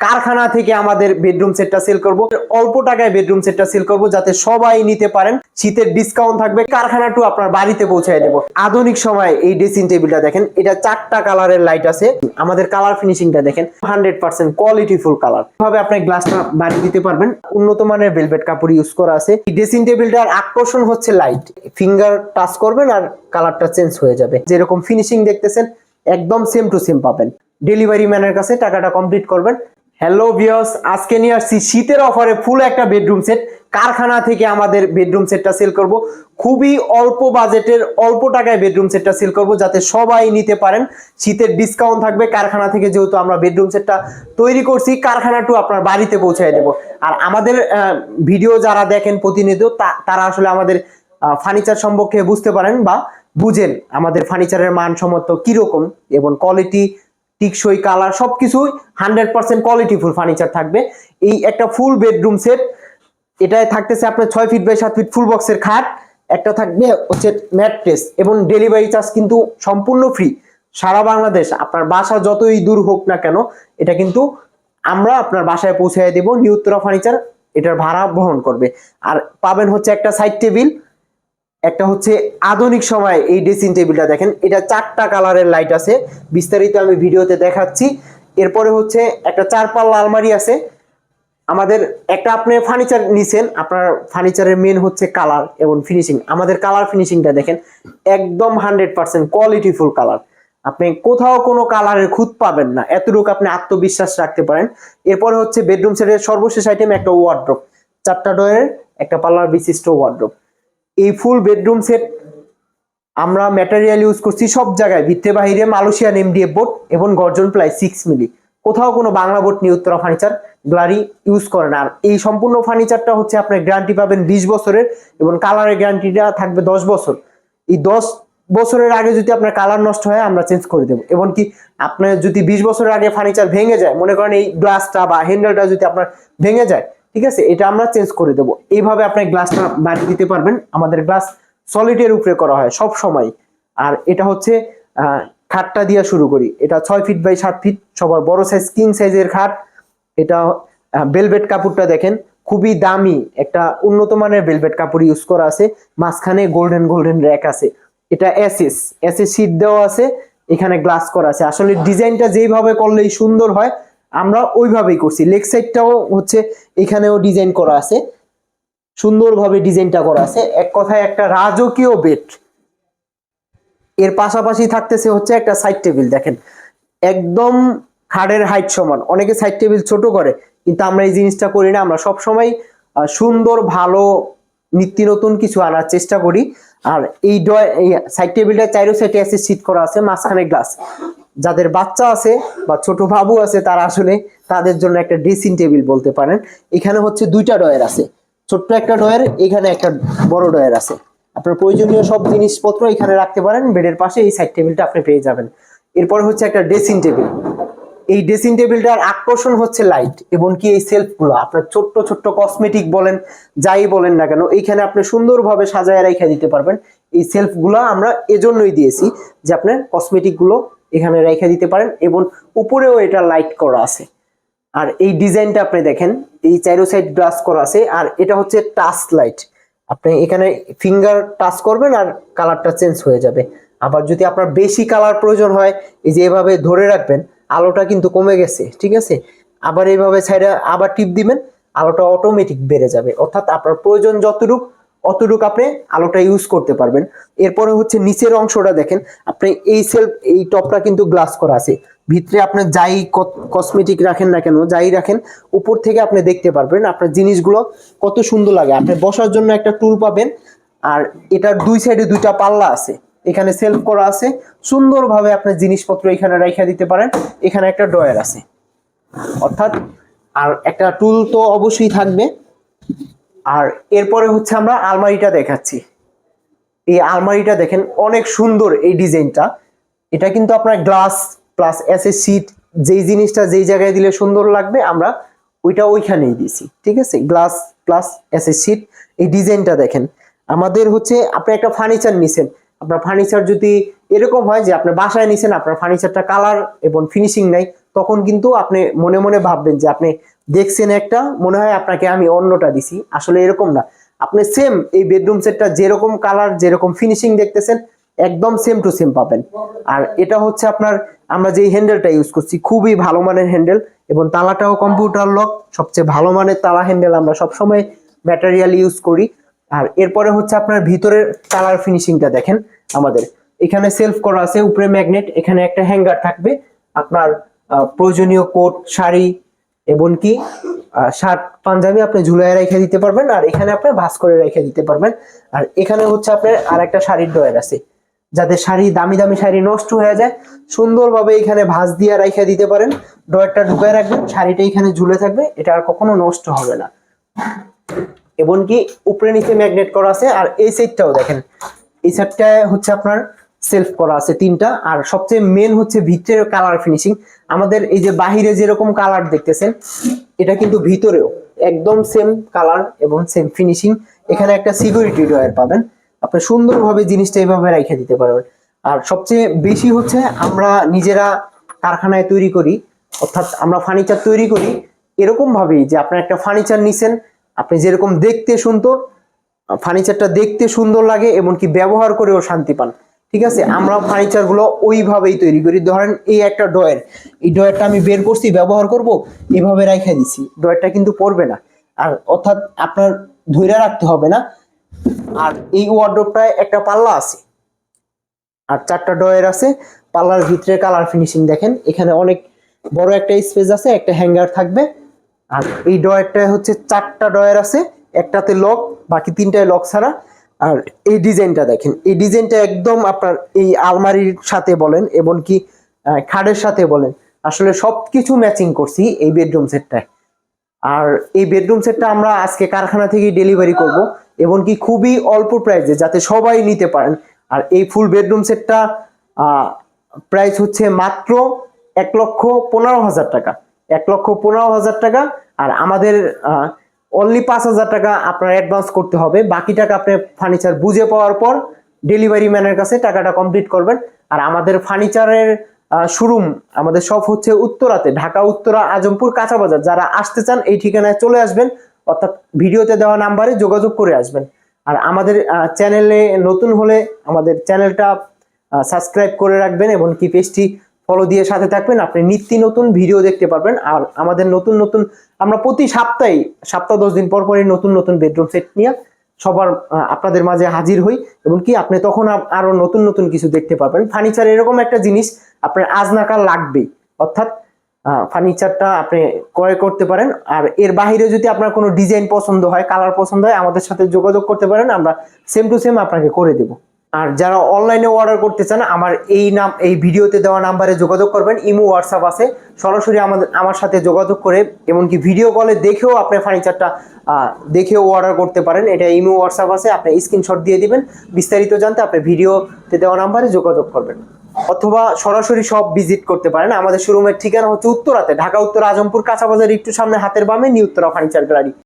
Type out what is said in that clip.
কারখানা থেকে আমাদের বেডরুম সেটটা সেল করব, অল্প টাকায় বেডরুম সেটটা সেল করব যাতে সবাই নিতে পারেন। শীতের ডিসকাউন্ট থাকবে, কারখানা টু আপনার বাড়িতে পৌঁছায় দেব। আধুনিক সময় এই ড্রেসিং টেবিলটা দেখেন, এটা 4টা কালারের লাইট আছে। আমাদের কালার ফিনিশিংটা দেখেন, 100% কোয়ালিটিফুল কালার। এভাবে আপনি গ্লাসটা বাড়িয়ে দিতে পারবেন। উন্নত মানের ভেলভেট কাপড় ইউজ করা আছে। এই ড্রেসিং টেবিলটার আকর্ষণ হচ্ছে লাইট, ফিঙ্গার টাচ করবেন আর কালারটা চেঞ্জ হয়ে যাবে। যেরকম ফিনিশিং দেখতেছেন একদম সেম টু সেম পাবেন। ডেলিভারি ম্যানের কাছে টাকাটা কমপ্লিট করবেন। হ্যালো ভিউয়ার্স, আজকে নিয়ে আসছি শীতের অফারে ফুল একটা বেডরুম সেট। কারখানা থেকে আমাদের বেডরুম সেটটা সেল করব, খুবই অল্প বাজেটের অল্প টাকায় বেডরুম সেটটা সেল করব যাতে সবাই নিতে পারেন। শীতের ডিসকাউন্ট থাকবে কারখানা থেকে, যেহেতু আমরা বেডরুম সেটটা তৈরি করছি, কারখানা টু আপনার বাড়িতে পৌঁছায় দেব। আর আমাদের ভিডিও যারা দেখেন প্রতিনিয়ত, তারা আসলে আমাদের ফার্নিচার সম্পর্কে বুঝতে পারেন বা বুঝেন আমাদের ফার্নিচারের মানসম্মত কিরকম এবং কোয়ালিটি, টিকসই, কালার সবকিছুই 100% কোয়ালিটিফুল ফার্নিচার থাকবে। এই একটা ফুল বেডরুম সেট, এটাই থাকতেছে আপনার 6 ফিট বাই 7 ফিট ফুল বক্সের খাট, একটা থাকবে হচ্ছে ম্যাট্রেস, এবং ডেলিভারি চার্জ কিন্তু সম্পূর্ণ ফ্রি। সারা বাংলাদেশ আপনার বাসা যতই দূর হোক না কেন, এটা কিন্তু আমরা আপনার বাসায় পৌঁছে দেব। নিউ উত্তরা ফার্নিচার এটার ভাড়া বহন করবে। আর পাবেন হচ্ছে একটা সাইড টেবিল, একটা হচ্ছে আধুনিক সময় এই ড্রেসিং টেবিলটা দেখেন, এটা 4টা কালারের লাইট আছে, বিস্তারিত আমি ভিডিওতে দেখাচ্ছি। এরপরে হচ্ছে একটা 4 পাল্লা আলমারি আছে। আমাদের একটা আপনি ফার্নিচার নিছেন, আপনার ফার্নিচারের মেন হচ্ছে কালার এবং ফিনিশিং। আমাদের কালার ফিনিশিংটা দেখেন একদম 100% কোয়ালিটিফুল কালার। আপনি কোথাও কোনো কালারের খুঁত পাবেন না, এতটুকু আপনি আত্মবিশ্বাস রাখতে পারেন। এরপরে হচ্ছে বেডরুম সেটের সর্বশেষ আইটেম একটা ওয়ার্ড্রোব, 4টা ডয়ারের একটা পাল্লার বিশিষ্ট ওয়ার্ড্রোব। এই ফুল বেডরুম সেট আমরা ম্যাটেরিয়াল ইউজ করছি সব জায়গায়, ভিতরে বাহিরে মালয়েশিয়ান এমডিএফ বোর্ড এবং গর্জন প্লাই 6 মিলি। কোথাও কোনো Bangla board new Uttara furniture gallery use করে না। আর এই সম্পূর্ণ ফার্নিচারটা হচ্ছে আপনার গ্যারান্টি পাবেন 20 বছরের, এবং কালারের গ্যারান্টিটা থাকবে 10 বছর। এই 10 বছরের আগে যদি আপনার কালার নষ্ট হয় আমরা চেঞ্জ করে দেবো। এবং কি আপনার যদি 20 বছরের আগে ফার্নিচার ভেঙে যায়, মনে করেন এই গ্লাসটা বা হ্যান্ডেলটা যদি আপনার ভেঙে যায়, ঠিক আছে, এটা আমরা চেঞ্জ করে দেবো। এইভাবে আপনি গ্লাসটা বাড়িয়ে দিতে পারবেন। আমাদের গ্লাস সলিডের উপরে করা হয় সব সময়। আর এটা হচ্ছে খাটটা দিয়ে শুরু করি, এটা 6 ফিট বাই 7 ফিট সবার বড় সাইজ, কিং সাইজের খাট। এটা ভেলভেট কাপড়টা দেখেন, খুবই দামি একটা উন্নত মানের ভেলভেট কাপড় ইউজ করা আছে। মাঝখানে গোল্ডেন র্যাক আছে। এটা এসএস শীট দেওয়া আছে, এখানে গ্লাস করা আছে। আসলে ডিজাইনটা যেইভাবে করলেই সুন্দর হয়, আমরা ওইভাবেই করছি। লেগ সাইডটাও হচ্ছে এখানেও ডিজাইন করা আছে, সুন্দরভাবে ডিজাইনটা করা আছে। এক কথায় একটা রাজকীয় বেড। এর পাশাপাশি থাকতেছে হচ্ছে একটা সাইড টেবিল, দেখেন একদম খাটের হাইট সমান। অনেকে সাইড টেবিল ছোট করে, কিন্তু আমরা এই জিনিসটা করি না। আমরা সব সময় সুন্দর ভালো নিত্য নতুন কিছু আনার চেষ্টা করি। আর এই সাইড টেবিলটা চাইরো সাইডে আছে সিট করা আছে, মাঝখানে গ্লাস। যাদের বাচ্চা আছে বা ছোট বাবু আছে, তারা আসলে তাদের জন্য একটা ড্রেসিং টেবিল বলতে পারেন। এখানে হচ্ছে 2টা ডয়ার আছে, ছোট্ট একটা ডয়ার, এখানে একটা বড় ডয়ার আছে। আপনার প্রয়োজনীয় সব জিনিসপত্র এখানে রাখতে পারেন। বেডের পাশে এই সাইড টেবিলটা আপনি পেয়ে যাবেন। এরপরে হচ্ছে একটা ড্রেসিং টেবিল। এই ড্রেসিং টেবিলটার আকর্ষণ হচ্ছে লাইট, এবং কি এই সেলফগুলো আপনার ছোট্ট ছোট্ট কসমেটিক বলেন, যাই বলেন না কেন, এইখানে আপনি সুন্দরভাবে সাজায় রেখে দিতে পারবেন। এই সেলফগুলো আমরা এজন্যই দিয়েছি যে আপনার কসমেটিক গুলো এখানে রেখে দিতে পারেন, এবং উপরেও এটা লাইট করা আছে। আর এই ডিজাইনটা আপনি দেখেন, এই চারো সাইড গ্লাস করা আছে। আর এটা হচ্ছে টাচ লাইট, আপনি এখানে ফিঙ্গার টাচ করবেন আর কালারটা চেঞ্জ হয়ে যাবে। আবার যদি আপনার বেশি কালার প্রয়োজন হয়, এই যে এভাবে ধরে রাখবেন, আলোটা কিন্তু কমে গেছে, ঠিক আছে, আবার এইভাবে সাইডে আবার টিপ দিবেন, আলোটা অটোমেটিক বেড়ে যাবে। অর্থাৎ আপনার প্রয়োজন অতটুক আপনি আলোটা ইউজ করতে পারবেন। এরপরে হচ্ছে নিচের অংশটা দেখেন, আপনি এই টপটা কিন্তু গ্লাস করা আছে। ভিতরে আপনি যাই কসমেটিক রাখেন না কেন, যাই রাখেন, উপর থেকে আপনি দেখতে পারবেন আপনার জিনিসগুলো কত সুন্দর লাগে। আপনি বসার জন্য একটা টুল পাবেন। আর এটার 2 সাইডে 2টা পাল্লা আছে, এখানে সেলফ করা আছে। সুন্দরভাবে আপনার জিনিসপত্র এখানে রেখে দিতে পারেন। এখানে একটা ড্রয়ার আছে, অর্থাৎ আর একটা টুল তো অবশ্যই থাকবে। আর এরপরে হচ্ছে আমরা আলমারিটা দেখাচ্ছি। এই আলমারিটা দেখেন অনেক সুন্দর এই ডিজাইনটা। এটা কিন্তু আপনার গ্লাস প্লাস এসএস শীট, যেই জিনিসটা যেই জায়গায় দিলে সুন্দর লাগবে আমরা ওইটা ওইখানেই দিয়েছি, ঠিক আছে। গ্লাস প্লাস এসএস শীট, এই ডিজাইনটা দেখেন। আমাদের হচ্ছে আপনি একটা ফার্নিচার নিছেন, আপনার ফার্নিচার যদি এরকম হয় যে আপনার বাসায় নিছেন, আপনার ফার্নিচারটা কালার এবং ফিনিশিং নাই, তখন কিন্তু আপনি মনে মনে ভাববেন যে আপনি দেখছেন একটা, মনে হয় আপনাকে আমি অন্যটা দিছি। আসলে এরকম না, আপনি সেম এই বেডরুম সেটটা যেরকম কালার যেরকম ফিনিশিং দেখতেছেন একদম সেম টু সেম পাবেন। আর এটা হচ্ছে আপনার, আমরা যে হ্যান্ডেলটা ইউজ করছি খুবই ভালো মানের হ্যান্ডেল, এবং তালাটাও কম্পিউটার লক, সবচেয়ে ভালো মানের তালা হ্যান্ডেল আমরা সবসময় ম্যাটেরিয়াল ইউজ করি। আর এরপরে হচ্ছে আপনার ভিতরের কালার ফিনিশিংটা দেখেন। আমাদের এখানে সেলফ করা আছে, উপরে ম্যাগনেট, এখানে একটা হ্যাঙ্গার থাকবে আপনার প্রয়োজনীয় কোট, শাড়ি এবং কি শার্ট পাঞ্জাবি আপনি ঝুলায় রেখে দিতে পারবেন, আর এখানে আপনি ভাঁজ করে রেখে দিতে পারবেন। আর এখানে হচ্ছে আপনার আরেকটা শাড়ির ড্রয়ার আছে, যাদের শাড়ি দামি দামি শাড়ি নষ্ট হয়ে যায় সুন্দরভাবে এখানে ভাঁজ দিয়ে রেখে দিতে পারেন। ড্রয়ারটা ঢুকায় রাখবেন, শাড়িটা এখানে ঝুলে থাকবে, এটা আর কখনো নষ্ট হবে না। এবং কি উপরে নিচে ম্যাগনেট করা আছে। আর এই সাইডটাও দেখেন, এই সাইডটায় হচ্ছে আপনার সেলফ করা আছে তিনটা। আর সবচেয়ে মেন হচ্ছে ভিতরের কালার ফিনিশিং। আমাদের এই যে বাহিরে যেরকম কালার দেখতেছেন, এটা কিন্তু ভিতরেও একদম সেম কালার এবং সেম ফিনিশিং। এখানে একটা সিকিউরিটি ড্রয়ার পাবেন, আপনি সুন্দরভাবে জিনিসটা এইভাবে রেখে দিতে পারবেন। আর সবচেয়ে বেশি হচ্ছে আমরা নিজেরা কারখানায় তৈরি করি, অর্থাৎ আমরা ফার্নিচার তৈরি করি এরকম ভাবেই যে আপনার একটা ফার্নিচার নিছেন, আপনি যেরকম দেখতে সুন্দর, ফার্নিচারটা দেখতে সুন্দর লাগে এবং কি ব্যবহার করেও শান্তি পান। ঠিক আছে, আমরা ফার্নিচার গুলো ওইভাবেই তৈরি করি। ধরেন এই একটা ড্রয়ার, এই ড্রয়ারটা আমি বের করছি, ব্যবহার করব, এইভাবে রেখে দিছি, ড্রয়ারটা কিন্তু পড়বে না। আর অর্থাৎ আপনার ধরে রাখতে হবে না। আর এই ওয়ার্ডরোবটায় একটা পাল্লা আছে আর চারটা ড্রয়ার আছে। পাল্লার ভিতরে কালার ফিনিশিং দেখেন, এখানে অনেক বড় একটা স্পেস আছে, একটা হ্যাঙ্গার থাকবে। আর এই ড্রয়ারটা হচ্ছে চারটা ড্রয়ার আছে, একটাতে লক, বাকি তিনটায় লক ছাড়া। আর এই ডিজাইনটা দেখেন, এই ডিজাইনটা একদম আপনার এই আলমারির সাথে বলেন এবং কি খাটের সাথে বলেন, আসলে সবকিছু ম্যাচিং করছি এই বেডরুম সেটটায়। আর এই বেডরুম সেটটা আমরা আজকে কারখানা থেকে ডেলিভারি করব এবং কি খুবই অল্প প্রাইসে, যাতে সবাই নিতে পারেন। আর এই ফুল বেডরুম সেটটা প্রাইস হচ্ছে মাত্র 1,15,000 টাকা, 1,15,000 টাকা। আর আমাদের অনলি 5,000 টাকা আপনার অ্যাডভান্স করতে হবে, বাকি টাকা আপনি ফার্নিচার বুঝে পাওয়ার পর ডেলিভারি ম্যানের কাছে টাকাটা কমপ্লিট করবেন। আর আমাদের ফার্নিচারের শোরুম, আমাদের শপ হচ্ছে উত্তরাতে, ঢাকা উত্তরা আজমপুর কাঁচা বাজার। যারা আসতে চান এই ঠিকানায় চলে আসবেন, অর্থাৎ ভিডিওতে দেওয়া নাম্বারে যোগাযোগ করে আসবেন। আর আমাদের চ্যানেলে নতুন হলে আমাদের চ্যানেলটা সাবস্ক্রাইব করে রাখবেন এবং কি পেজটি ফলো দিয়ে সাথে থাকবেন, আপনি নিত্য নতুন ভিডিও দেখতে পারবেন। আর আমাদের নতুন নতুন, আমরা প্রতি সপ্তাহে 10 দিন পর পরই নতুন নতুন বেডরুম সেট নিয়ে সবার আপনাদের মাঝে হাজির হই, এবং কি আপনি তখন আরো নতুন নতুন কিছু দেখতে পাবেন। ফার্নিচার এরকম একটা জিনিস আপনার আজ না কাল লাগবেই, অর্থাৎ ফার্নিচারটা আপনি ক্রয় করতে পারেন। আর এর বাইরে যদি আপনার কোনো ডিজাইন পছন্দ হয়, কালার পছন্দ হয়, আমাদের সাথে যোগাযোগ করতে পারেন, আমরা সেম টু সেম আপনাকে করে দেব। আর যারা অনলাইনে অর্ডার করতে চান, আমার এই ভিডিওতে দেওয়া নাম্বারে যোগাযোগ করবেন, ইমো হোয়াটসঅ্যাপ আছে, সরাসরি আমার সাথে যোগাযোগ করে এমনকি ভিডিও কলে দেখেও আপনি ফার্নিচারটা দেখেও অর্ডার করতে পারেন। এটা ইমো হোয়াটসঅ্যাপ আছে, আপনি স্ক্রিনশট দিয়ে দিবেন। বিস্তারিত জানতে আপনি ভিডিওতে দেওয়া নাম্বারে যোগাযোগ করবেন, অথবা সরাসরি সব ভিজিট করতে পারেন। আমাদের শোরুমের ঠিকানা হচ্ছে উত্তরাতে, ঢাকা উত্তর আজমপুর কাঁচা বাজার একটু সামনে হাতের বামে নিউ উত্তরা ফার্নিচার গ্যালারি।